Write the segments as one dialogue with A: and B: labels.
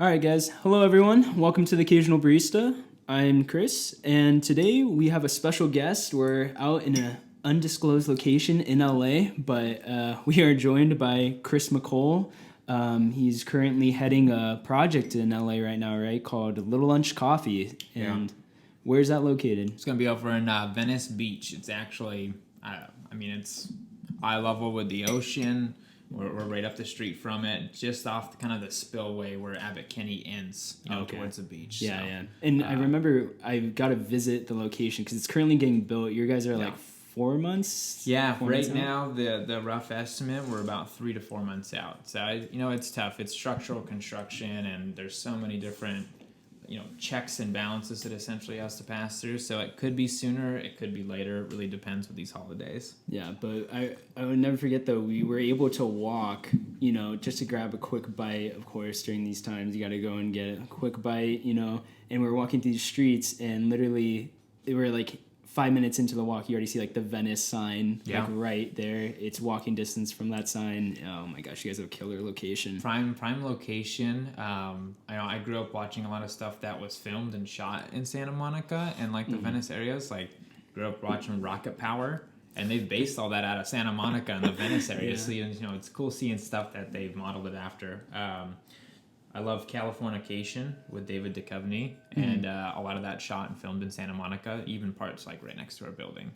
A: All right, guys. Hello, everyone. Welcome to the Occasional Barista. I'm Chris, and today we have a special guest. We're out in an undisclosed location in LA, but we are joined by Chris McColl. He's currently heading a project in LA right now, right, called Little Lunch Coffee. And where's that located?
B: It's going to be over in Venice Beach. It's actually, it's eye level with the ocean. We're right up the street from it, just off kind of the spillway where Abbot Kinney ends, towards the beach.
A: Yeah,
B: so,
A: yeah. And I remember I got to visit the location because it's currently getting built. You guys are like 4 months?
B: Yeah, right now the rough estimate, we're about 3 to 4 months out. So, it's tough. It's structural construction, and there's so many different, checks and balances that essentially has to pass through. So it could be sooner, it could be later. It really depends with these holidays.
A: Yeah, but I would never forget, though, we were able to walk, just to grab a quick bite. Of course, during these times, you got to go and get a quick bite, and we're walking through the streets, and literally, they were like 5 minutes into the walk, you already see like the Venice sign, like right there. It's walking distance from that sign. Oh my gosh, you guys have a killer location.
B: Prime location. I grew up watching a lot of stuff that was filmed and shot in Santa Monica and like the Venice areas. Like grew up watching Rocket Power, and they've based all that out of Santa Monica and the Venice area. So it's cool seeing stuff that they've modeled it after. I love Californication with David Duchovny, and a lot of that shot and filmed in Santa Monica, even parts like right next to our building.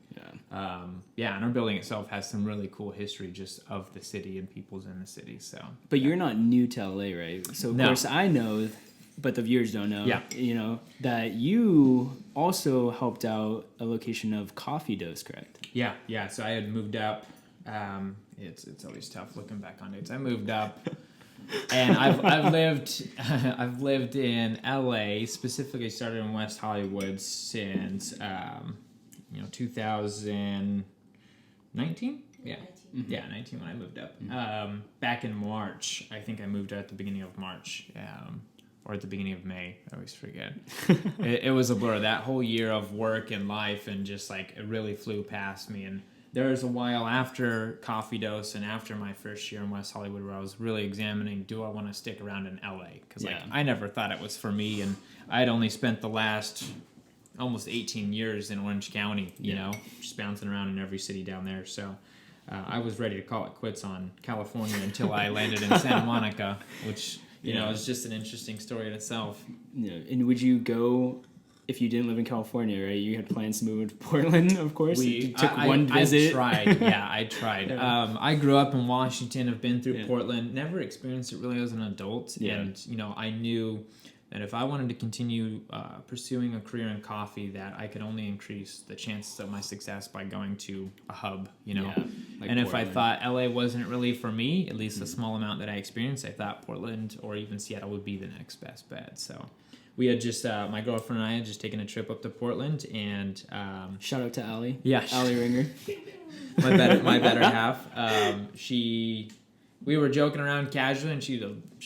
B: And our building itself has some really cool history just of the city and people's in the city. So,
A: but you're not new to LA, right? So of course I know, but the viewers don't know. That you also helped out a location of Coffee Dose, correct?
B: Yeah. So I had moved up. It's always tough looking back on dates. I moved up. And I've lived in LA, specifically started in West Hollywood since 2019. Yeah, 19 when I moved up. Back in March, I think I moved out at the beginning of March, or at the beginning of May. I always forget. It was a blur. That whole year of work and life, and just like it really flew past me. And there was a while after Coffee Dose and after my first year in West Hollywood where I was really examining, do I want to stick around in LA? Because I never thought it was for me, and I had only spent the last almost 18 years in Orange County, just bouncing around in every city down there. So I was ready to call it quits on California until I landed in Santa Monica, which, is just an interesting story in itself.
A: Yeah. And would you go... If you didn't live in California, right? You had plans to move to Portland, of course. You took one visit.
B: I tried. I grew up in Washington. I've been through Portland. Never experienced it really as an adult. Yeah. And, I knew that if I wanted to continue pursuing a career in coffee, that I could only increase the chances of my success by going to a hub, Like and Portland. If I thought LA wasn't really for me, at least the small amount that I experienced, I thought Portland or even Seattle would be the next best bet. So... We had just, my girlfriend and I had just taken a trip up to Portland, and...
A: shout out to Allie.
B: Yeah.
A: Allie Ringer.
B: my better half. We were joking around casually, and she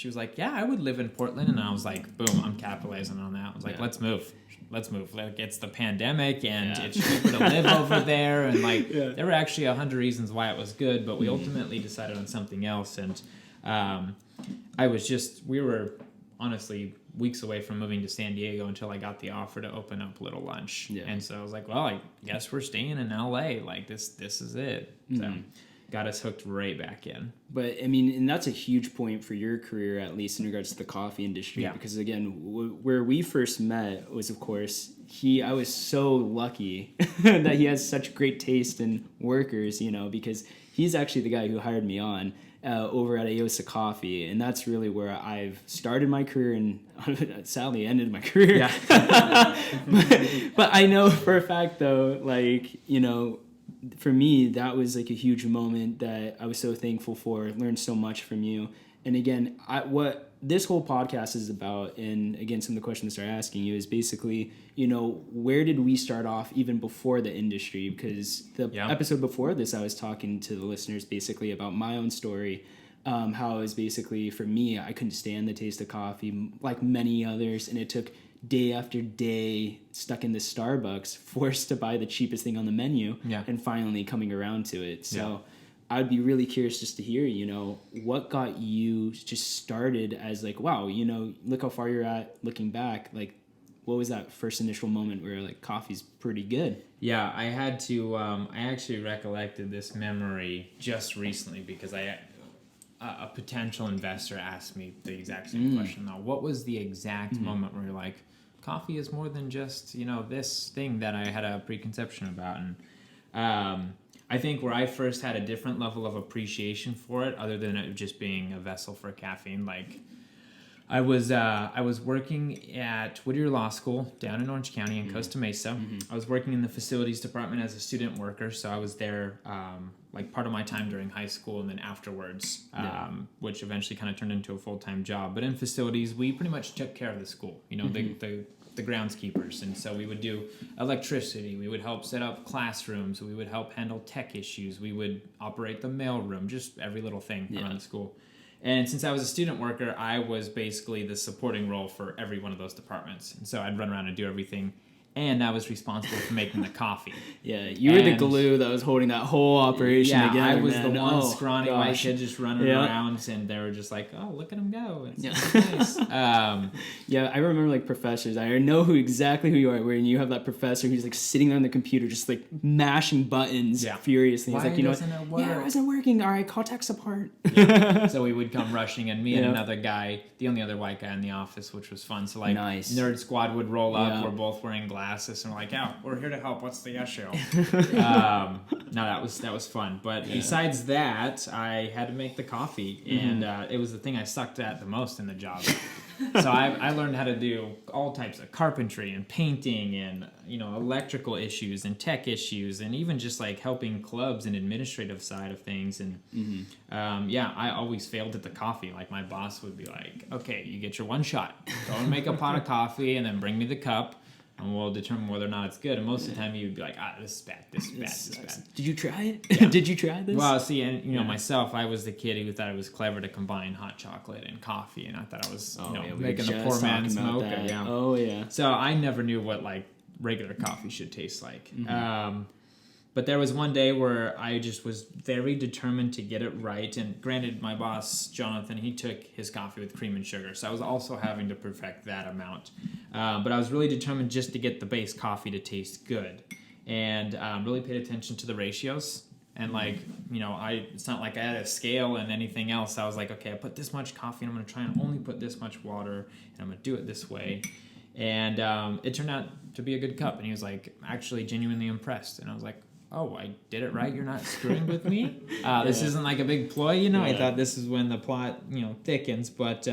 B: was like, yeah, I would live in Portland. And I was like, boom, I'm capitalizing on that. I was like, let's move. Like, it's the pandemic, and it's cheaper to live over there. And, there were actually 100 reasons why it was good, but we ultimately decided on something else. And we were honestly... weeks away from moving to San Diego until I got the offer to open up Little Lunch. Yeah. And so I was like, well, I guess we're staying in LA. Like this is it. So got us hooked right back in.
A: But I mean, and that's a huge point for your career, at least in regards to the coffee industry. Yeah. Because again, where we first met was, of course, I was so lucky that he has such great taste in workers, because he's actually the guy who hired me on. Over at AoSA Coffee, and that's really where I've started my career and sadly ended my career. Yeah. but I know for a fact, though, for me, that was like a huge moment that I was so thankful for. Learned so much from you. And again, what this whole podcast is about, and again, some of the questions they're asking you is basically, where did we start off even before the industry? Because the episode before this, I was talking to the listeners basically about my own story, how it was basically, for me, I couldn't stand the taste of coffee like many others, and it took day after day stuck in the Starbucks, forced to buy the cheapest thing on the menu, and finally coming around to it. So I'd be really curious just to hear, you know, what got you just started as like, wow, you know, look how far you're at looking back. Like, what was that first initial moment where like coffee's pretty good?
B: Yeah, I had to. I actually recollected this memory just recently because a potential investor asked me the exact same question. Now, what was the exact moment where you're like, coffee is more than just, you know, this thing that I had a preconception about? And I think where I first had a different level of appreciation for it, other than it just being a vessel for caffeine, like I was working at Whittier Law School down in Orange County in Costa Mesa. I was working in the facilities department as a student worker, so I was there like part of my time during high school and then afterwards, which eventually kind of turned into a full-time job. But in facilities, we pretty much took care of the school, you know, the groundskeepers. And so we would do electricity, we would help set up classrooms, we would help handle tech issues, we would operate the mail room, just every little thing around the school. And since I was a student worker, I was basically the supporting role for every one of those departments. And so I'd run around and do everything. And I was responsible for making the coffee.
A: You were the glue that was holding that whole operation together.
B: I was
A: man.
B: the one scrawny white kid just running around, and they were just like, "Oh, look at him go! It's nice."
A: I remember like professors. I know exactly who you are. When you have that professor who's like sitting there on the computer, just like mashing buttons furiously. He's
B: Why
A: like, you know,
B: doesn't it work?
A: Yeah, it wasn't working. All right, call tech support.
B: So we would come rushing, and me and another guy, the only other white guy in the office, which was fun. So like, nerd squad would roll up. We're both wearing glasses, and we're like, "Yeah, we're here to help. What's the issue?" No, that was fun. But besides that, I had to make the coffee, and it was the thing I sucked at the most in the job. So I learned how to do all types of carpentry and painting and, you know, electrical issues and tech issues and even just like helping clubs and administrative side of things. And I always failed at the coffee. Like my boss would be like, "Okay, you get your one shot. Go and make a pot of coffee and then bring me the cup. And we'll determine whether or not it's good." And most of the time, you'd be like, "This is bad. This is bad. This is bad."
A: Did you try it? Yeah. Did you try this?
B: Well, see, and you know, myself, I was the kid who thought it was clever to combine hot chocolate and coffee, and I thought I was, making the poor man's mocha. Yeah.
A: Oh yeah.
B: So I never knew what like regular coffee should taste like. But there was one day where I just was very determined to get it right. And granted, my boss, Jonathan, he took his coffee with cream and sugar. So I was also having to perfect that amount. But I was really determined just to get the base coffee to taste good. And really paid attention to the ratios. And like, you know, it's not like I had a scale and anything else. I was like, okay, I put this much coffee and I'm going to try and only put this much water. And I'm going to do it this way. And it turned out to be a good cup. And he was like, actually genuinely impressed. And I was like, "Oh, I did it right. You're not screwing with me. This isn't like a big ploy, you know." I thought this is when the plot, you know, thickens. But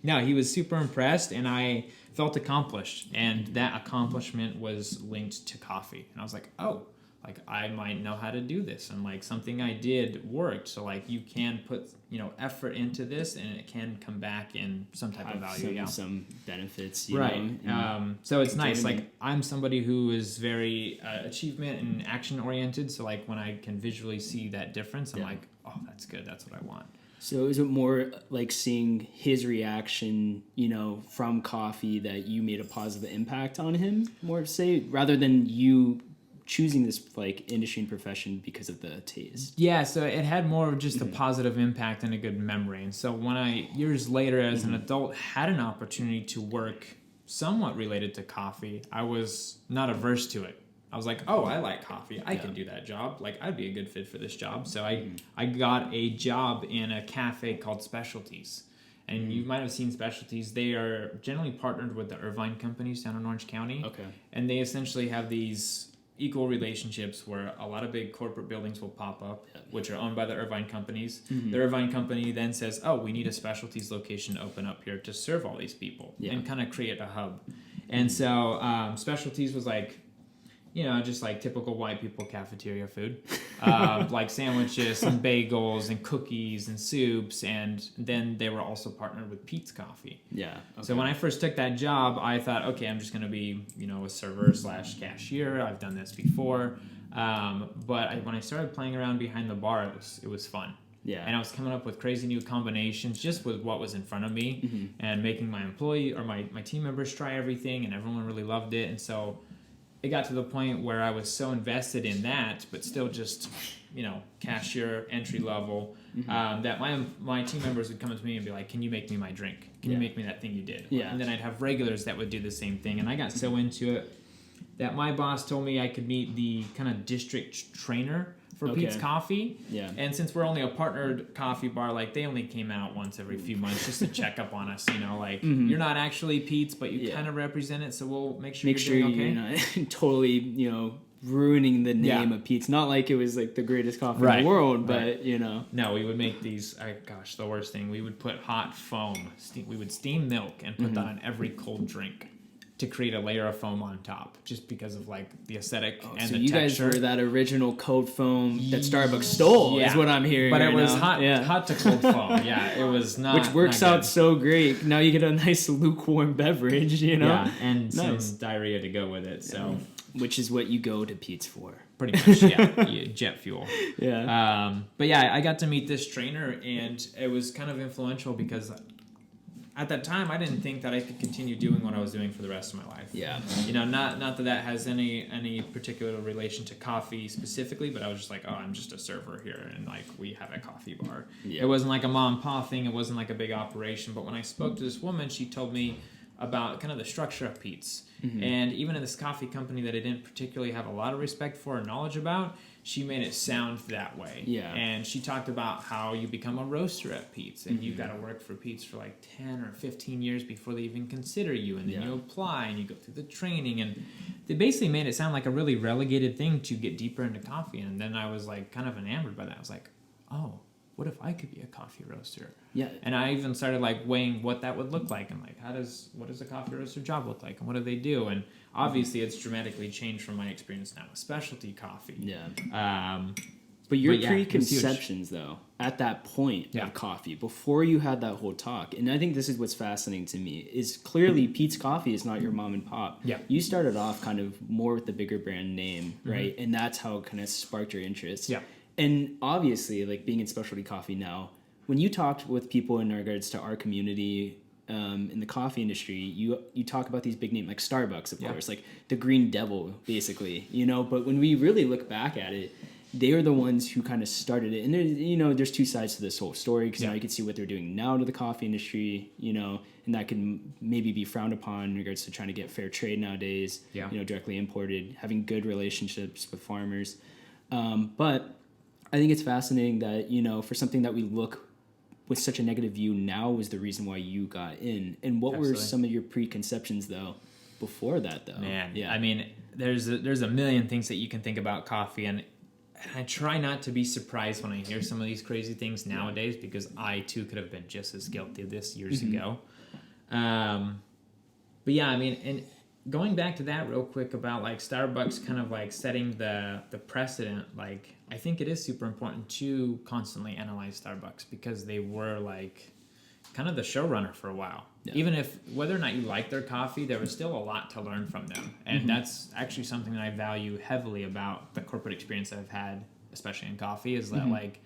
B: no, he was super impressed, and I felt accomplished. And that accomplishment was linked to coffee. And I was like, "Oh, like I might know how to do this." And like something I did worked. So like you can put, you know, effort into this, and it can come back in some type of value.
A: Some benefits, you
B: right.
A: know?
B: So it's nice. Like I'm somebody who is very achievement and action oriented. So like when I can visually see that difference, I'm like, "Oh, that's good. That's what I want."
A: So is it more like seeing his reaction, you know, from coffee that you made a positive impact on him, more say, rather than you choosing this like industry and profession because of the taste?
B: Yeah, so it had more of just a positive impact and a good memory. And so when I, years later as an adult, had an opportunity to work somewhat related to coffee, I was not averse to it. I was like, "Oh, I like coffee. I can do that job. Like, I'd be a good fit for this job." So I got a job in a cafe called Specialties. And you might have seen Specialties. They are generally partnered with the Irvine companies down in Orange County.
A: Okay.
B: And they essentially have these equal relationships where a lot of big corporate buildings will pop up, which are owned by the Irvine companies. The Irvine company then says, "Oh, we need a Specialties location to open up here to serve all these people," and kind of create a hub. And so Specialties was like, you know, just like typical white people cafeteria food, like sandwiches and bagels and cookies and soups. And then they were also partnered with Peet's Coffee.
A: Yeah. Okay.
B: So when I first took that job, I thought, okay, I'm just going to be, you know, a server / cashier. I've done this before. But when I started playing around behind the bar, it was fun.
A: Yeah.
B: And I was coming up with crazy new combinations just with what was in front of me and making my employee or my team members try everything, and everyone really loved it. And so it got to the point where I was so invested in that, but still just, cashier, entry level, that my team members would come up to me and be like, can you make me my drink? Can you make me that thing you did?
A: Yeah.
B: And then I'd have regulars that would do the same thing. And I got so into it that my boss told me I could meet the kind of district trainer for Peet's Coffee.
A: Yeah.
B: And since we're only a partnered coffee bar, like they only came out once every few months just to check up on us, you're not actually Peet's, but you kind of represent it, so we'll make sure you're doing okay.
A: You're not totally, ruining the name of Peet's. Not like it was like the greatest coffee in the world, but
B: No, we would make these, the worst thing, we would put hot foam, we would steam milk and put that on every cold drink to create a layer of foam on top, just because of like the aesthetic and
A: so
B: the
A: you
B: texture.
A: guys were that original cold foam that Starbucks stole, is what I'm hearing.
B: But
A: right
B: it was
A: now.
B: hot to cold foam. Yeah, it was not.
A: Which works
B: not
A: out so great. Now you get a nice lukewarm beverage,
B: Yeah, and some diarrhea to go with it. So,
A: which is what you go to Peet's for.
B: Pretty much, yeah, jet fuel.
A: Yeah.
B: But yeah, I got to meet this trainer, and it was kind of influential because at that time, I didn't think that I could continue doing what I was doing for the rest of my life.
A: Yeah.
B: Not that has any particular relation to coffee specifically, but I was just like, oh, I'm just a server here, and like we have a coffee bar. Yeah. It wasn't like a mom and pop thing. It wasn't like a big operation. But when I spoke to this woman, she told me about kind of the structure of Peet's. And even in this coffee company that I didn't particularly have a lot of respect for or knowledge about, she made it sound that way.
A: Yeah.
B: And she talked about how you become a roaster at Peet's, and you've got to work for Peet's for like 10 or 15 years before they even consider you, and then you apply and you go through the training, and they basically made it sound like a really relegated thing to get deeper into coffee. And then I was like kind of enamored by that. I was like, oh, what if I could be a coffee roaster?
A: Yeah.
B: And I even started like weighing what that would look like, and like what does a coffee roaster job look like, and what do they do? And obviously it's dramatically changed from my experience now with specialty coffee.
A: Yeah. But your preconceptions though at that point of coffee, before you had that whole talk, and I think this is what's fascinating to me, is clearly Peet's Coffee is not your mom and pop.
B: Yeah.
A: You started off kind of more with the bigger brand name, right? And that's how it kind of sparked your interest.
B: Yeah.
A: And obviously, like being in specialty coffee now, when you talked with people in regards to our community in the coffee industry, you talk about these big names like Starbucks, of course, like the Green Devil, basically, But when we really look back at it, they are the ones who kind of started it. And there's two sides to this whole story, because now you can see what they're doing now to the coffee industry, and that can maybe be frowned upon in regards to trying to get fair trade nowadays, directly imported, having good relationships with farmers. But I think it's fascinating that, for something that we look with such a negative view now was the reason why you got in. And what were some of your preconceptions, though, before that, though?
B: Man, I mean, there's a million things that you can think about coffee, and I try not to be surprised when I hear some of these crazy things nowadays, because I, too, could have been just as guilty of this years ago. But yeah, I mean, and going back to that real quick about like Starbucks kind of like setting the precedent, like I think it is super important to constantly analyze Starbucks, because they were like kind of the showrunner for a while. Yeah. Even if whether or not you like their coffee, there was still a lot to learn from them. And that's actually something that I value heavily about the corporate experience that I've had, especially in coffee, is that like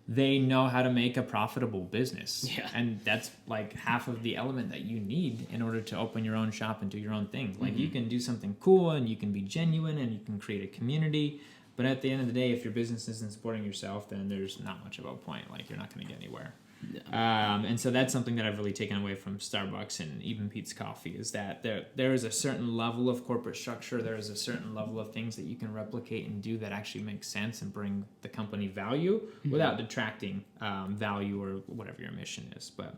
B: they know how to make a profitable business. Yeah. And that's like half of the element that you need in order to open your own shop and do your own thing. Like you can do something cool and you can be genuine and you can create a community. But at the end of the day, if your business isn't supporting yourself, then there's not much of a point. Like you're not going to get anywhere. Yeah. And so that's something that I've really taken away from Starbucks and even Peet's Coffee, is that there is a certain level of corporate structure. There is a certain level of things that you can replicate and do that actually make sense and bring the company value without detracting value or whatever your mission is. But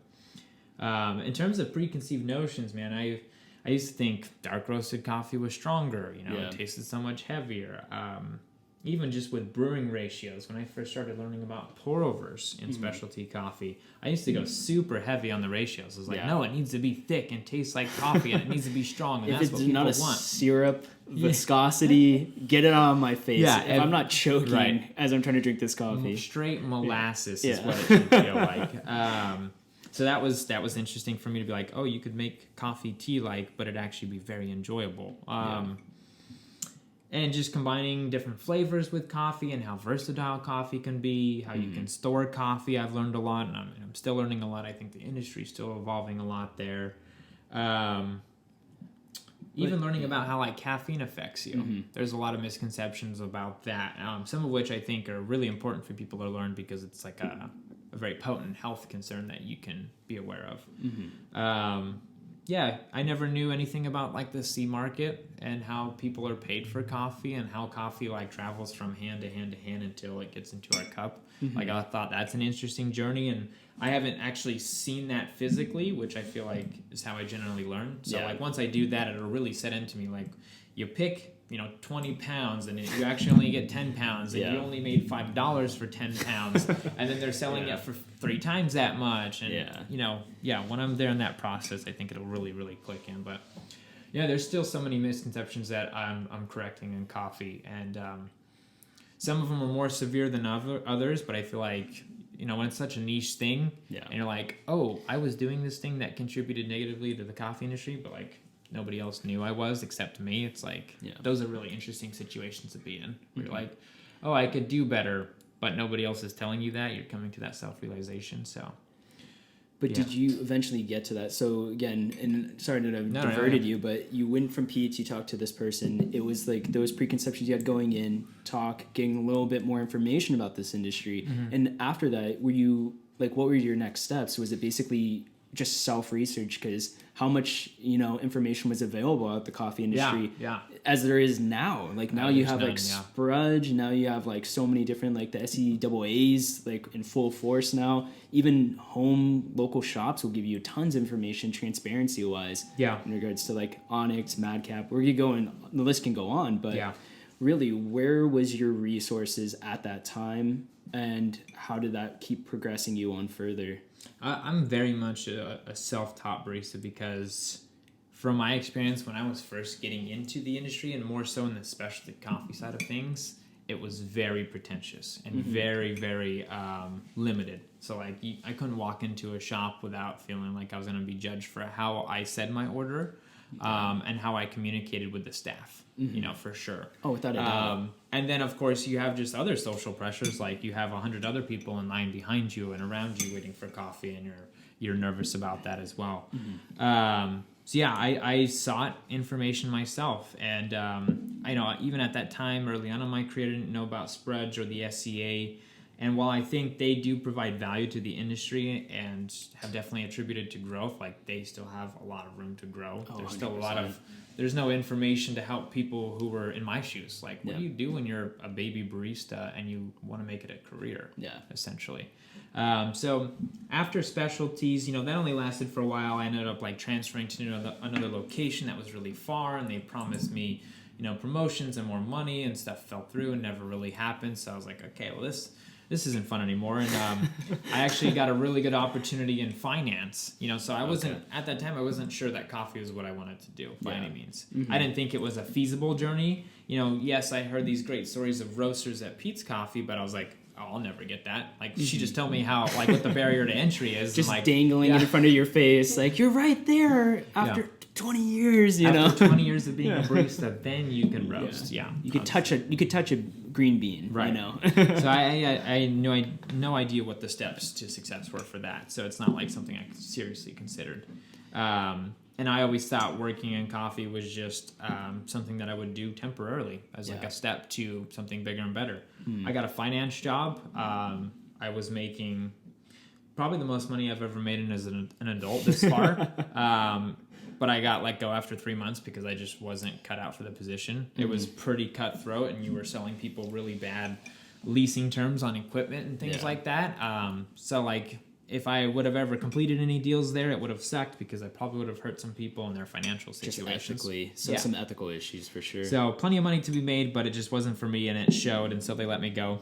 B: in terms of preconceived notions, man, I used to think dark roasted coffee was stronger. It tasted so much heavier. Even just with brewing ratios, when I first started learning about pour-overs in specialty coffee, I used to go super heavy on the ratios. I was like, no, it needs to be thick and taste like coffee, and it needs to be strong, and that's what people want. If it's not a
A: syrup viscosity, get it on my face. Yeah, if I'm not choking as I'm trying to drink this coffee.
B: Straight molasses is what it should feel like. So that was interesting for me to be like, oh, you could make coffee tea-like, but it'd actually be very enjoyable. And just combining different flavors with coffee and how versatile coffee can be, how you can store coffee. I've learned a lot, and I'm still learning a lot. I think the industry's still evolving a lot there. even learning about how like caffeine affects you. There's a lot of misconceptions about that, some of which I think are really important for people to learn because it's like a very potent health concern that you can be aware of. Yeah, I never knew anything about like the C market and how people are paid for coffee and how coffee like travels from hand to hand to hand until it gets into our cup. Like I thought that's an interesting journey, and I haven't actually seen that physically, which I feel like is how I generally learn. So like once I do that, it'll really set into me. Like you pick 20 pounds and you actually only get 10 pounds and you only made $5 for 10 pounds and then they're selling it for 3 times that much. And, when I'm there in that process, I think it'll really, really click in. But yeah, there's still so many misconceptions that I'm correcting in coffee. And some of them are more severe than others, but I feel like, when it's such a niche thing and you're like, oh, I was doing this thing that contributed negatively to the coffee industry, but like, nobody else knew I was except me. It's like, those are really interesting situations to be in. Where you're like, oh, I could do better, but nobody else is telling you that. You're coming to that self-realization, so.
A: But did you eventually get to that? So again, and sorry to have diverted you, but you went from Peet, you talked to this person. It was like those preconceptions you had going in, getting a little bit more information about this industry. And after that, were you, like, what were your next steps? Was it basically just self-research? Because how much information was available at the coffee industry as there is now. Like now you have like Sprudge, now you have like so many different like the SEAAs like in full force now. Even home local shops will give you tons of information transparency wise in regards to like Onyx, Madcap. Where you go, and the list can go on, but really, where was your resources at that time, and how did that keep progressing you on further?
B: I'm very much a self-taught barista because from my experience when I was first getting into the industry, and more so in the specialty coffee side of things, it was very pretentious and very, very limited. So like I couldn't walk into a shop without feeling like I was going to be judged for how I said my order and how I communicated with the staff, for sure. Oh, without a doubt. And then, of course, you have just other social pressures, like you have 100 other people in line behind you and around you waiting for coffee, and you're nervous about that as well. So yeah, I sought information myself, and I know even at that time, early on in my career, I didn't know about Sprudge or the SCA. And while I think they do provide value to the industry and have definitely attributed to growth, like they still have a lot of room to grow. There's still a lot of, there's no information to help people who were in my shoes. Like, what do you do when you're a baby barista and you want to make it a career? Essentially. So after specialties, that only lasted for a while. I ended up like transferring to another location that was really far, and they promised me, promotions and more money, and stuff fell through and never really happened. So I was like, okay, well this isn't fun anymore. And I actually got a really good opportunity in finance, so I wasn't, at that time, I wasn't sure that coffee was what I wanted to do by any means. I didn't think it was a feasible journey. Yes, I heard these great stories of roasters at Peet's Coffee, but I was like, oh, I'll never get that. Like, she just told me how, like, what the barrier to entry is.
A: Just
B: and, like,
A: dangling in front of your face. Like, you're right there after 20 years,
B: After 20 years of being a barista, then you can roast.
A: You could touch a green bean,
B: right? So I knew no idea what the steps to success were for that. So it's not like something I seriously considered. And I always thought working in coffee was just something that I would do temporarily as like a step to something bigger and better. I got a finance job. I was making probably the most money I've ever made as an adult this far. But I got let go after 3 months because I just wasn't cut out for the position. It was pretty cutthroat, and you were selling people really bad leasing terms on equipment and things like that. So like, if I would have ever completed any deals there, it would have sucked because I probably would have hurt some people in their financial situations.
A: Just ethically. So some ethical issues for sure.
B: So plenty of money to be made, but it just wasn't for me, and it showed, and so they let me go.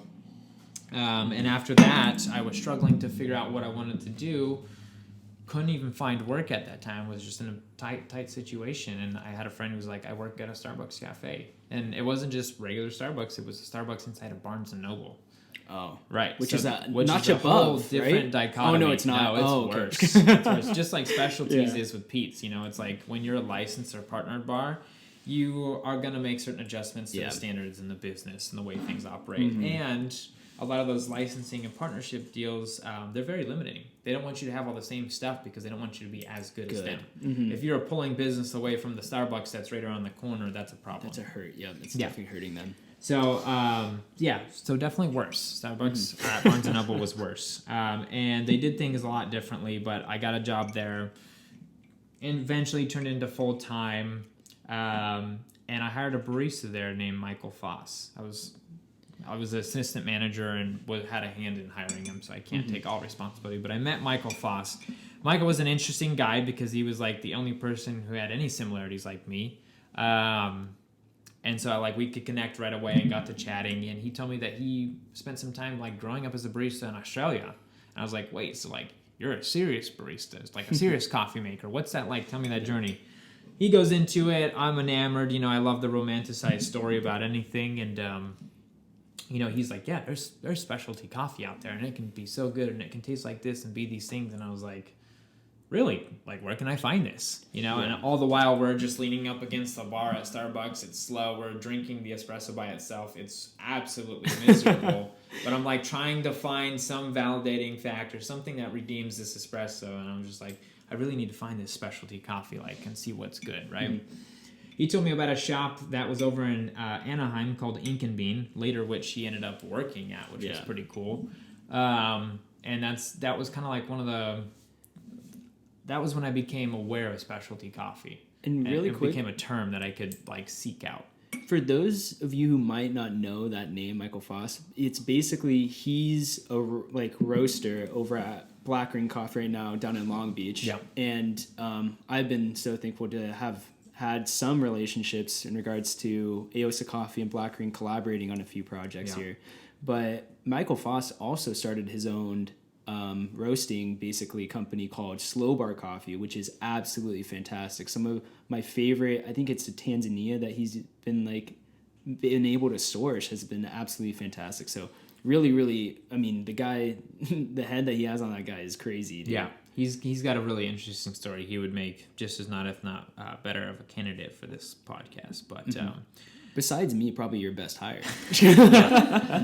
B: And after that, I was struggling to figure out what I wanted to do. Couldn't even find work at that time. Was just in a tight situation, and I had a friend who was like, I work at a Starbucks cafe, and it wasn't just regular Starbucks, it was a Starbucks inside of Barnes and Noble.
A: Oh,
B: right.
A: Which is a notch above,
B: different dichotomy.
A: Oh no, it's not.
B: No, it's worse. It's worse. Just like specialties is with Peet's. It's like when you're a licensed or partnered bar, you are going to make certain adjustments to the standards in the business and the way things operate. And a lot of those licensing and partnership deals, they're very limiting. They don't want you to have all the same stuff because they don't want you to be as good as them.
A: Mm-hmm.
B: If you're pulling business away from the Starbucks that's right around the corner, that's a problem.
A: That's a hurt. Yeah, it's definitely hurting them.
B: So, so definitely worse. Starbucks at Barnes & Noble was worse. And they did things a lot differently, but I got a job there and eventually turned into full-time. And I hired a barista there named Michael Foss. I was an assistant manager and had a hand in hiring him, so I can't take all responsibility. But I met Michael Foss. Michael was an interesting guy because he was like the only person who had any similarities like me. And so we could connect right away and got to chatting. And he told me that he spent some time growing up as a barista in Australia. And I was like, wait, so you're a serious barista. It's like a serious coffee maker. What's that like? Tell me that journey. He goes into it. I'm enamored. I love the romanticized story about anything. And, he's like, yeah, there's specialty coffee out there and it can be so good and it can taste like this and be these things. And I was like, really? Where can I find this? And all the while we're just leaning up against the bar at Starbucks. It's slow. We're drinking the espresso by itself. It's absolutely miserable. But I'm trying to find some validating factor, something that redeems this espresso. And I'm just like, I really need to find this specialty coffee, and see what's good, right? Mm-hmm. He told me about a shop that was over in Anaheim called Ink and Bean, later which he ended up working at, which was pretty cool. And that was kind of one of the... That was when I became aware of specialty coffee. And really quick, it became a term that I could seek out.
A: For those of you who might not know that name, Michael Foss, it's basically he's a roaster over at Black Ring Coffee right now down in Long Beach.
B: Yep.
A: And I've been so thankful to have had some relationships in regards to AoSA Coffee and Black Ring collaborating on a few projects here. But Michael Foss also started his own roasting basically company called Slow Bar Coffee, which is absolutely fantastic. Some of my favorite, I think it's the Tanzania that he's been able to source has been absolutely fantastic. So really, I mean, the guy, the head that he has on that guy is crazy, dude.
B: Yeah, he's got a really interesting story. He would make just as not, if not better of a candidate for this podcast. But
A: besides me, probably your best hire.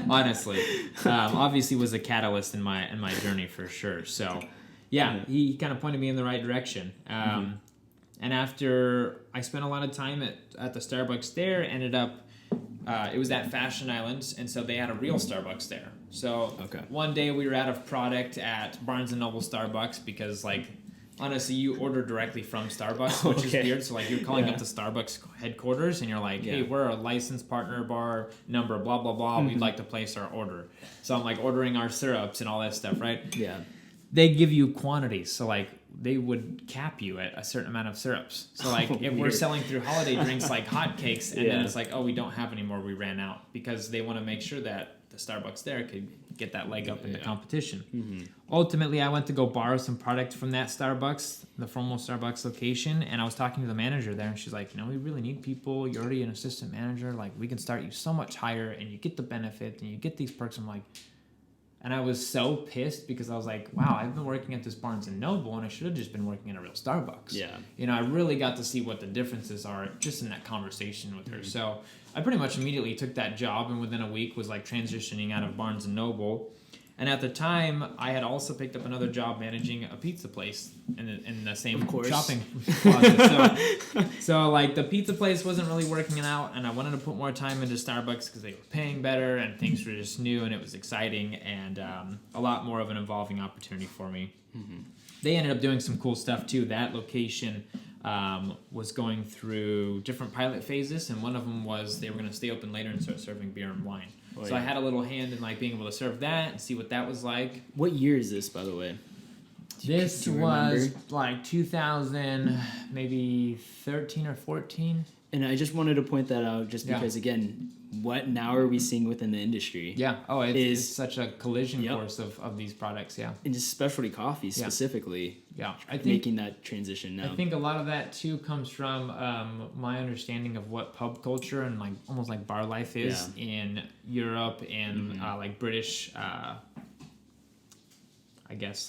B: Honestly, obviously was a catalyst in my journey for sure. So, he kind of pointed me in the right direction. And after I spent a lot of time at the Starbucks there, ended up it was at Fashion Island, and so they had a real Starbucks there. So one day we were out of product at Barnes & Noble Starbucks because honestly, you order directly from Starbucks, which is weird. So you're calling up the Starbucks headquarters and you're like, hey, we're a licensed partner bar number, blah, blah, blah. We'd like to place our order. So I'm ordering our syrups and all that stuff, right? Yeah. They give you quantities. So they would cap you at a certain amount of syrups. So if we're selling through holiday drinks like hotcakes and then it's we don't have any more, we ran out, because they want to make sure that the Starbucks there could get that leg up in the competition. Mm-hmm. Ultimately, I went to go borrow some product from that Starbucks, the formal Starbucks location, and I was talking to the manager there, and she's like, we really need people. You're already an assistant manager. We can start you so much higher, and you get the benefit, and you get these perks. I'm like, and I was so pissed because I was like, wow, I've been working at this Barnes & Noble, and I should have just been working at a real Starbucks. Yeah. I really got to see what the differences are just in that conversation with her. Mm-hmm. So I pretty much immediately took that job, and within a week was transitioning out of Barnes & Noble. And at the time, I had also picked up another job managing a pizza place in the same shopping closet. So the pizza place wasn't really working out, and I wanted to put more time into Starbucks because they were paying better, and things were just new, and it was exciting, and a lot more of an evolving opportunity for me. Mm-hmm. They ended up doing some cool stuff too. That location was going through different pilot phases, and one of them was they were going to stay open later and start serving beer and wine. Oh, so I had a little hand in being able to serve that and see what that was like.
A: What year is this, by the way?
B: This was 2000, maybe 13 or 14.
A: And I just wanted to point that out just because, again, what now are we seeing within the industry?
B: Yeah. Oh, it's such a collision course of these products,
A: And just specialty coffee specifically.
B: Yeah.
A: I think making that transition now.
B: I think a lot of that, too, comes from my understanding of what pub culture and almost bar life is in Europe and British... I I guess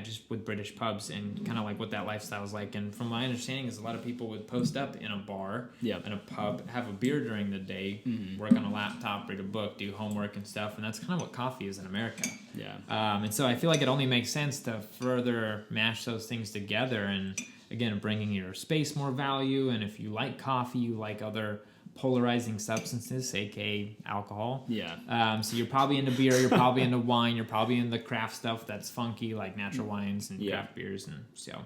B: just with British pubs and kind of like what that lifestyle is like. And from my understanding is a lot of people would post up in a bar, in a pub, have a beer during the day, work on a laptop, read a book, do homework and stuff. And that's kind of what coffee is in America.
A: Yeah.
B: And so I feel like it only makes sense to further mash those things together and, again, bringing your space more value. And if you like coffee, you like other polarizing substances, aka alcohol.
A: Yeah.
B: So you're probably into beer, you're probably into wine, you're probably into craft stuff that's funky, like natural wines and craft beers, and so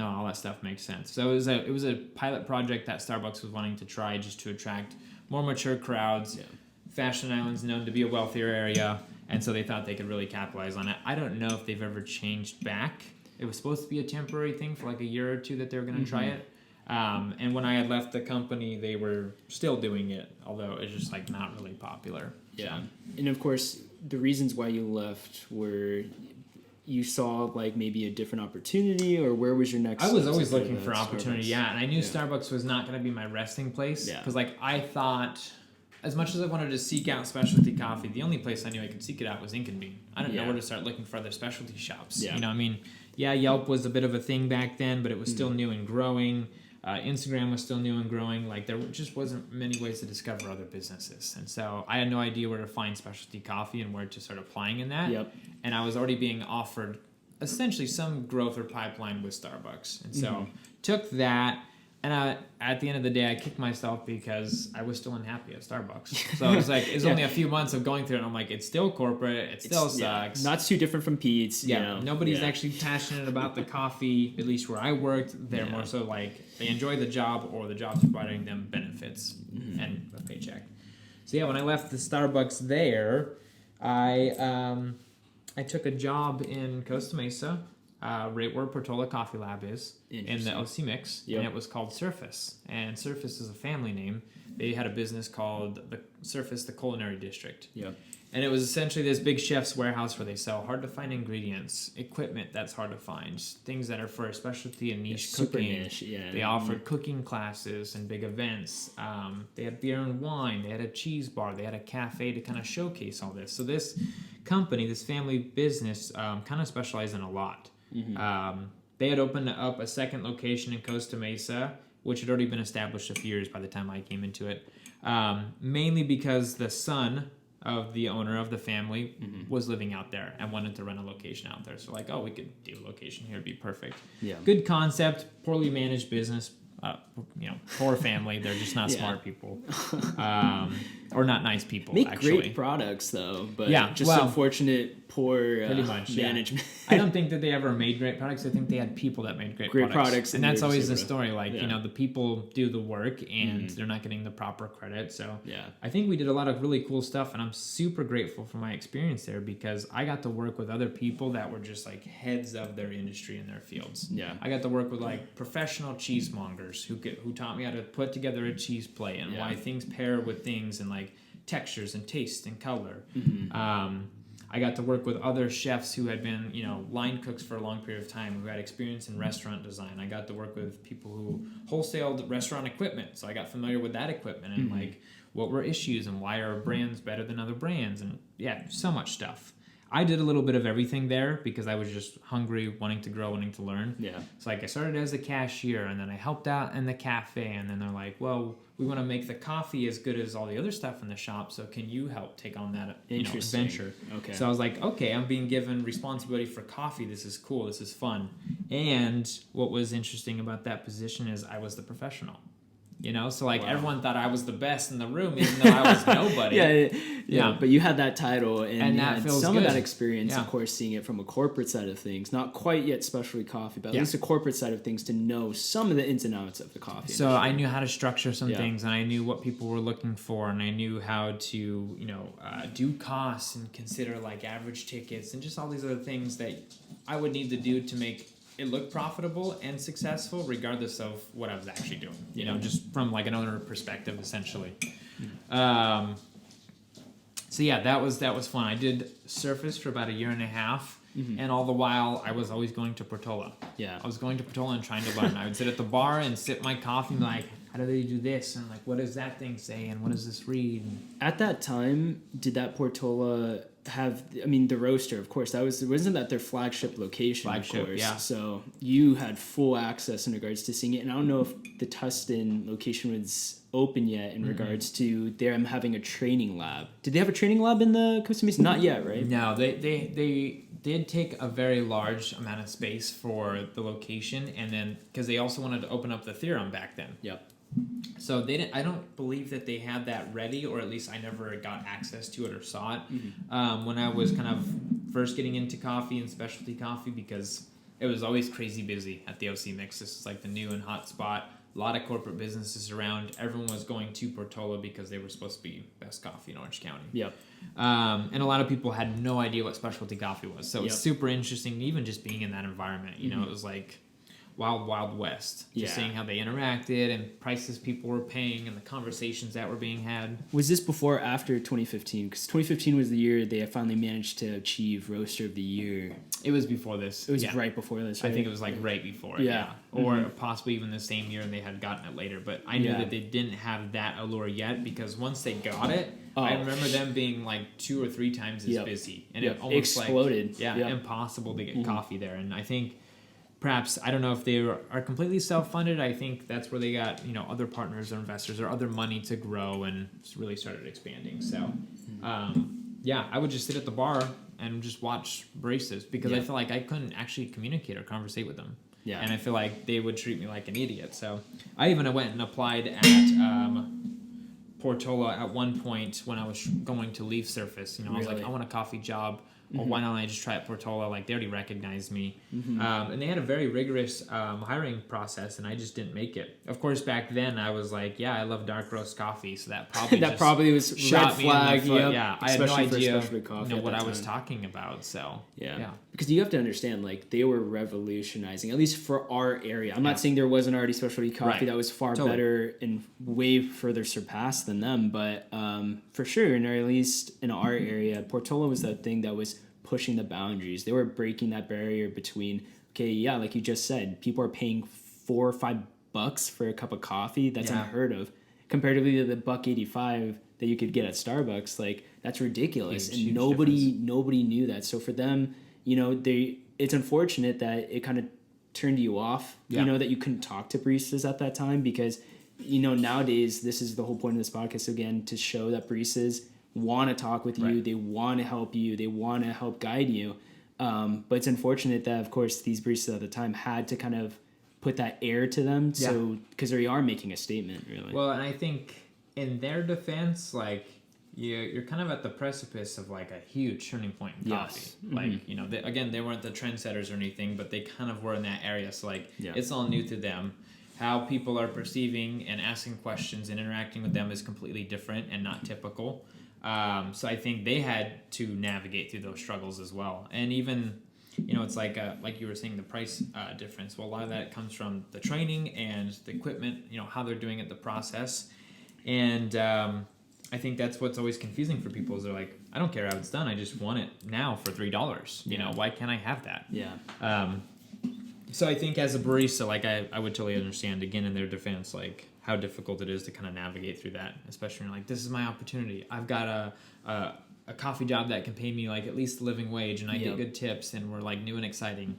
B: all that stuff makes sense. So it was a pilot project that Starbucks was wanting to try just to attract more mature crowds. Yeah. Fashion Island's known to be a wealthier area, and so they thought they could really capitalize on it. I don't know if they've ever changed back. It was supposed to be a temporary thing for like a year or two that they were going to try it. And when I had left the company, they were still doing it, although it's just like not really popular.
A: Yeah. And of course, the reasons why you left were you saw like maybe a different opportunity, or where was your next?
B: I was always looking for opportunity.
A: Starbucks?
B: Yeah. And I knew Starbucks was not going to be my resting place. Yeah. Because like I thought, as much as I wanted to seek out specialty coffee, the only place I knew I could seek it out was Ink and Bean. I didn't know where to start looking for other specialty shops. Yeah. You know, I mean, Yelp was a bit of a thing back then, but it was still new and growing. Instagram was still new and growing. Like there just wasn't many ways to discover other businesses, and so I had no idea where to find specialty coffee and where to start applying in that. Yep. And I was already being offered essentially some growth or pipeline with Starbucks, and so took that. And at the end of the day, I kicked myself because I was still unhappy at Starbucks. So it was like, it's only a few months of going through it. And I'm like, it's still corporate. It still sucks.
A: Not too different from Peet's.
B: Yeah.
A: You know.
B: Nobody's actually passionate about the coffee, at least where I worked. They're more so like they enjoy the job, or the job's providing them benefits and a paycheck. So when I left the Starbucks there, I took a job in Costa Mesa. Right where Portola Coffee Lab is in the OC Mix, and it was called Surface. And Surface is a family name. They had a business called the Surface, the Culinary District. Yep. And it was essentially this big chef's warehouse where they sell hard to find ingredients, equipment that's hard to find, things that are for a specialty and niche cooking.
A: Super niche, yeah.
B: They offered cooking classes and big events. They had beer and wine. They had a cheese bar. They had a cafe to kind of showcase all this. So this company, this family business, kind of specialized in a lot. They had opened up a second location in Costa Mesa, which had already been established a few years by the time I came into it, mainly because the son of the owner of the family was living out there and wanted to rent a location out there. So like, we could do a location here, it'd be perfect. Yeah. Good concept, poorly managed business. Poor family. They're just not smart people, or not nice people.
A: Make
B: actually
A: great products though, but unfortunate poor
B: pretty much
A: management.
B: I don't think that they ever made great products. I think they had people that made great products, and that's always the story. Like the people do the work, and they're not getting the proper credit. So I think we did a lot of really cool stuff, and I'm super grateful for my experience there because I got to work with other people that were just like heads of their industry in their fields. Yeah, I got to work with like professional cheesemongers who taught me how to put together a cheese plate and why things pair with things and like textures and taste and color. I got to work with other chefs who had been, line cooks for a long period of time, who had experience in restaurant design. I got to work with people who wholesaled restaurant equipment, so I got familiar with that equipment and like what were issues and why are brands better than other brands, and so much stuff. I did a little bit of everything there because I was just hungry, wanting to grow, wanting to learn. Yeah. So like I started as a cashier, and then I helped out in the cafe, and then they're like, well, we want to make the coffee as good as all the other stuff in the shop, so can you help take on that adventure? Okay. So I was like, okay, I'm being given responsibility for coffee. This is cool. This is fun. And what was interesting about that position is I was the professional. So like everyone thought I was the best in the room, even though I was nobody.
A: Yeah. But you had that title, and
B: that feels
A: some
B: good.
A: of that experience, of course, seeing it from a corporate side of things, not quite yet specialty coffee, but at least a corporate side of things to know some of the ins and outs of the coffee.
B: So industry. I knew how to structure some things, and I knew what people were looking for, and I knew how to, do costs and consider like average tickets and just all these other things that I would need to do to make it looked profitable and successful regardless of what I was actually doing, just from like an owner perspective, essentially. So that was fun. I did Surface for about a year and a half, and all the while I was always going to Portola. Yeah. I was going to Portola and trying to learn. I would sit at the bar and sip my coffee and be like, how do they do this? And like, what does that thing say? And what does this read?
A: At that time, did that Portola have, I mean, the roaster, of course, wasn't that their flagship location, of course.
B: Yeah.
A: So you had full access in regards to seeing it. And I don't know if the Tustin location was open yet in regards to them having a training lab. Did they have a training lab in the Costa Mesa? Not yet, right?
B: No, they did take a very large amount of space for the location, and then because they also wanted to open up the Theorem back then.
A: Yep.
B: So they didn't. I don't believe that they had that ready, or at least I never got access to it or saw it when I was kind of first getting into coffee and specialty coffee, because it was always crazy busy at the OC Mix. This is like the new and hot spot. A lot of corporate businesses around. Everyone was going to Portola because they were supposed to be best coffee in Orange County.
A: Yep.
B: And a lot of people had no idea what specialty coffee was. So it's super interesting, even just being in that environment. You know, it was like Wild West. Just seeing how they interacted and prices people were paying and the conversations that were being had.
A: Was this before or after 2015? Because 2015 was the year they finally managed to achieve Roaster of the Year.
B: It was before this.
A: It was right before this, right?
B: I think it was like right before it, yeah. Or possibly even the same year and they had gotten it later. But I knew that they didn't have that allure yet, because once they got it, I remember them being like 2 or 3 times as busy. And it almost
A: exploded.
B: Like, impossible to get coffee there. And I think perhaps, I don't know if they are completely self-funded. I think that's where they got, other partners or investors or other money to grow and really started expanding. So, I would just sit at the bar and just watch baristas, because I feel like I couldn't actually communicate or conversate with them. Yeah. And I feel like they would treat me like an idiot. So I even went and applied at Portola at one point when I was going to leave Surface. I was like, I want a coffee job. Or why don't I just try at Portola? Like, they already recognized me. And they had a very rigorous hiring process, and I just didn't make it. Of course, back then, I was like, I love dark roast coffee, so that probably
A: that probably was
B: shot
A: red flag.
B: Me in the foot. Yeah, I had no idea
A: coffee
B: what I was talking about. So
A: yeah, because you have to understand, like, they were revolutionizing, at least for our area. I'm not saying there wasn't already specialty coffee that was far better and way further surpassed than them, but for sure, or at least in our area, Portola was that thing that was pushing the boundaries. They were breaking that barrier between, like you just said, people are paying $4 or $5 for a cup of coffee. That's unheard of. Comparatively to the $1.85 that you could get at Starbucks, like, that's ridiculous. Huge nobody knew that. So for them, it's unfortunate that it kind of turned you off. That you couldn't talk to baristas at that time, because nowadays this is the whole point of this podcast, again, to show that baristas want to talk with you, they want to help you, they want to help guide you, but it's unfortunate that, of course, these baristas at the time had to kind of put that air to them, so because they are making a statement, really.
B: Well, and I think in their defense, like, you're kind of at the precipice of like a huge turning point in coffee. Like, they weren't the trendsetters or anything, but they kind of were in that area, so like it's all new to them. How people are perceiving and asking questions and interacting with them is completely different and not typical. So I think they had to navigate through those struggles as well. And even, it's like you were saying, the price difference. Well, a lot of that comes from the training and the equipment, how they're doing it, the process. And I think that's what's always confusing for people, is they're like, I don't care how it's done. I just want it now for $3. Why can't I have that?
A: Yeah.
B: So I think as a barista, like, I would totally understand, again, in their defense, like, how difficult it is to kind of navigate through that, especially when you're like, this is my opportunity. I've got a coffee job that can pay me like at least the living wage, and I get good tips, and we're like new and exciting.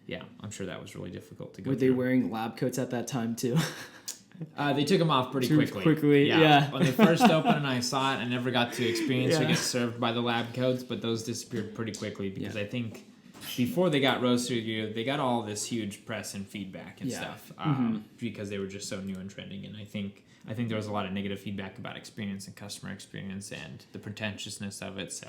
B: Yeah, I'm sure that was really difficult to go through.
A: Were they wearing lab coats at that time too?
B: They took them off pretty quickly.
A: Yeah.
B: When they first opened and I saw it, I never got to experience or get served by the lab coats, but those disappeared pretty quickly, because I think before they got Roaster, they got all this huge press and feedback and stuff, because they were just so new and trending. And I think there was a lot of negative feedback about experience and customer experience and the pretentiousness of it. So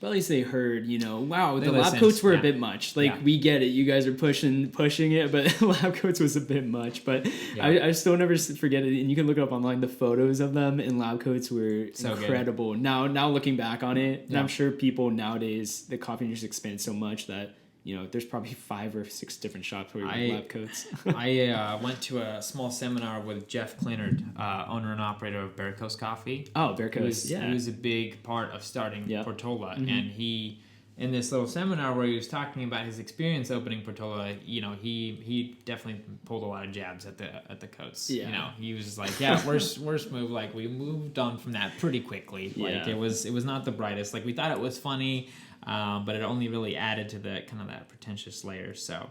A: But at least they heard, wow, the lab coats were a bit much. Like, we get it. You guys are pushing it, but lab coats was a bit much. But I still never forget it. And you can look it up online. The photos of them in lab coats were so incredible. Good. Now looking back on it, and I'm sure people nowadays, the coffee industry expanded so much that, there's probably 5 or 6 different shops where you have lab coats.
B: I went to a small seminar with Jeff Clinard, owner and operator of Barista Coffee.
A: Oh, Barista,
B: He was a big part of starting Portola, and he in this little seminar where he was talking about his experience opening Portola, you know, he definitely pulled a lot of jabs at the Coats.
A: Yeah.
B: You know, he was like, yeah, worst move. Like, we moved on from that pretty quickly. Like, it was not the brightest. Like, we thought it was funny, but it only really added to the kind of that pretentious layer. So,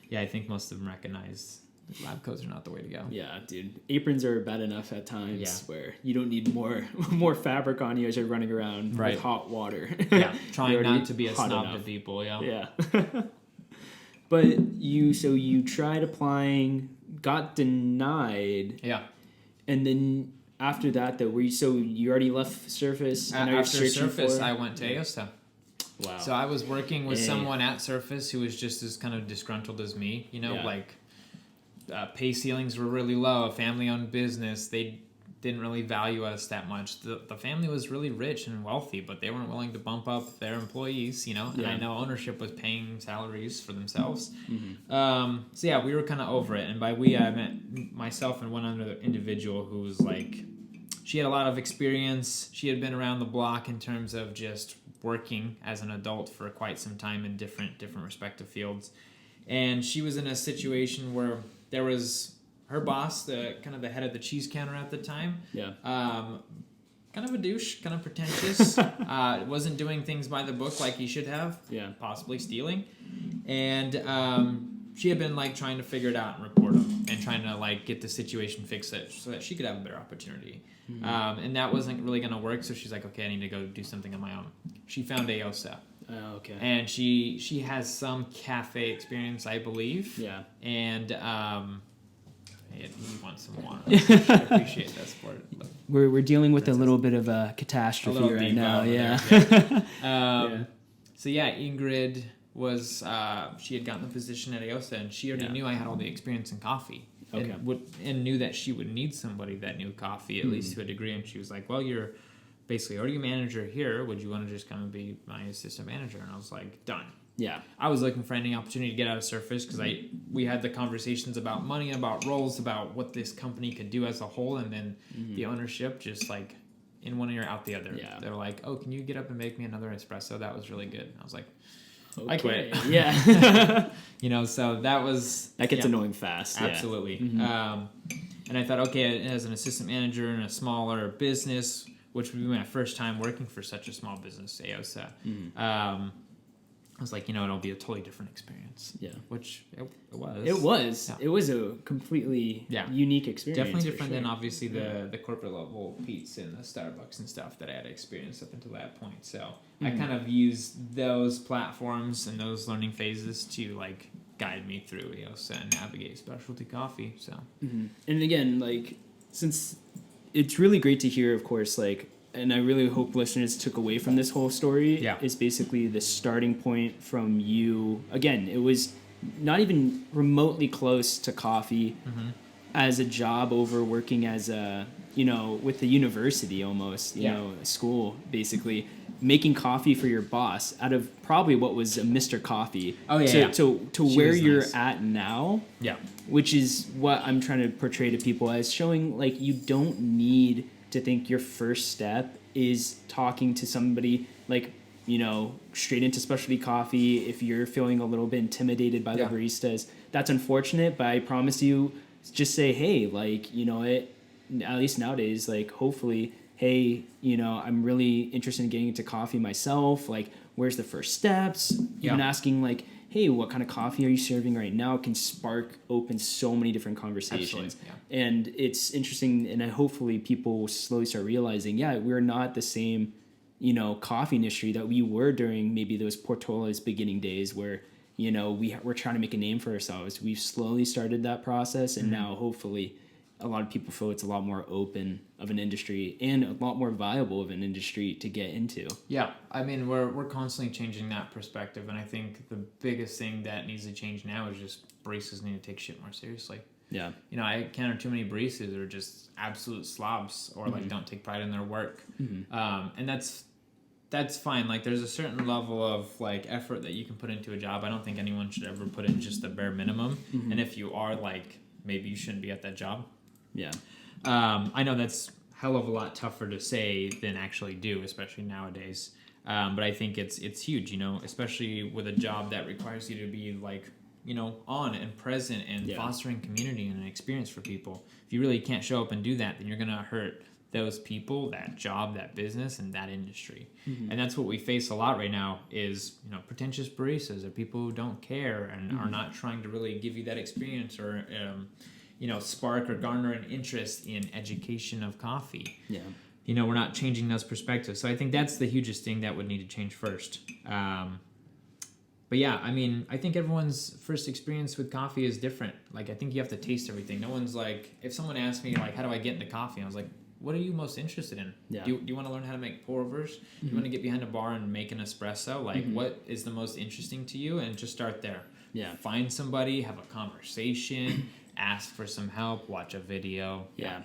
B: yeah, I think most of them recognized lab coats are not the way to go.
A: Yeah, dude. Aprons are bad enough at times where you don't need more fabric on you as you're running around with hot water.
B: Yeah, trying not to be a snob
A: enough
B: to people, yeah.
A: Yeah. But you tried applying, got denied.
B: Yeah.
A: And then after that, though, you already left Surface? And
B: after Surface, I went to AoSA.
A: Wow.
B: So I was working with someone at Surface who was just as kind of disgruntled as me, you know, pay ceilings were really low, a family-owned business. They didn't really value us that much. The family was really rich and wealthy, but they weren't willing to bump up their employees, you know. And I know ownership was paying salaries for themselves. Mm-hmm. So yeah, we were kind of over it. And by we, I meant myself and one other individual who was like, she had a lot of experience. She had been around the block in terms of just working as an adult for quite some time in different respective fields. And she was in a situation where there was her boss, the head of the cheese counter at the time. Yeah. Kind of a douche, kind of pretentious. Wasn't doing things by the book like he should have. Yeah. Possibly stealing. And she had been like trying to figure it out and report him and trying to like get the situation fixed so that she could have a better opportunity. Mm-hmm. And that wasn't really going to work. So she's like, okay, I need to go do something on my own. She found AoSA. Oh, okay. And she has some cafe experience, I believe. Yeah. And he wants some water. I appreciate that support.
A: We're dealing with a little bit of a catastrophe right now. Yeah.
B: So yeah, Ingrid was she had gotten the position at AoSA, and she already knew I had all the experience in coffee. Okay. And knew that she would need somebody that knew coffee, at least to a degree. And she was like, well, you're basically already a manager here. Would you want to just come and be my assistant manager? And I was like, done. Yeah. I was looking for any opportunity to get out of Surface because we had the conversations about money, about roles, about what this company could do as a whole. And then the ownership just like in one ear, out the other. Yeah. They're like, oh, can you get up and make me another espresso? That was really good. And I was like, okay. I quit. Yeah. You know, so that gets annoying fast. Absolutely. Yeah. And I thought, okay, as an assistant manager in a smaller business, which would be my first time working for such a small business, AoSA, I was like, you know, it'll be a totally different experience. Yeah. Which it was. It was. Yeah. It was a completely unique experience. Definitely different than obviously the corporate level Peets and the Starbucks and stuff that I had experienced up until that point. So I kind of used those platforms and those learning phases to like guide me through AoSA and navigate specialty coffee. So. And again, like, since it's really great to hear, of course, like, and I really hope listeners took away from this whole story is basically the starting point from you. Again, it was not even remotely close to coffee as a job over working as a, you know, with the university almost, you know, a school, basically making coffee for your boss out of probably what was a Mr. Coffee to where you're at now, which is what I'm trying to portray to people as showing like you don't need to think your first step is talking to somebody like, you know, straight into specialty coffee. If you're feeling a little bit intimidated by the baristas, that's unfortunate, but I promise you, just say, hey, like, you know, at least nowadays, like, hopefully, hey, you know, I'm really interested in getting into coffee myself. Like, where's the first steps? Even asking, like, hey, what kind of coffee are you serving right now can spark open so many different conversations. And it's interesting, and hopefully people will slowly start realizing, we're not the same, you know, coffee industry that we were during maybe those Portola's beginning days where, you know, we're trying to make a name for ourselves. We've slowly started that process, and now hopefully a lot of people feel it's a lot more open of an industry and a lot more viable of an industry to get into. Yeah, I mean, we're constantly changing that perspective, and I think the biggest thing that needs to change now is just baristas need to take shit more seriously. Yeah. You know, I encounter too many baristas that are just absolute slobs or like don't take pride in their work. And that's fine. Like, there's a certain level of like effort that you can put into a job. I don't think anyone should ever put in just the bare minimum. And if you are, like, maybe you shouldn't be at that job. Yeah. I know that's hell of a lot tougher to say than actually do, especially nowadays. But I think it's huge, especially with a job that requires you to be like, on and present and fostering community and an experience for people. If you really can't show up and do that, then you're going to hurt those people, that job, that business, and that industry. And that's what we face a lot right now is, pretentious baristas or people who don't care and are not trying to really give you that experience or, spark or garner an interest in education of coffee.
A: Yeah.
B: We're not changing those perspectives. So I think that's the hugest thing that would need to change first. But yeah, I mean, I think everyone's first experience with coffee is different. Like, I think you have to taste everything. No one's like, if someone asked me, like, how do I get into coffee? I was like, what are you most interested in?
A: Yeah.
B: Do you want to learn how to make pour-overs? Do you want to get behind a bar and make an espresso? Like, what is the most interesting to you? And just start there.
A: Yeah.
B: Find somebody, have a conversation, ask for some help, watch a video.
A: Yeah.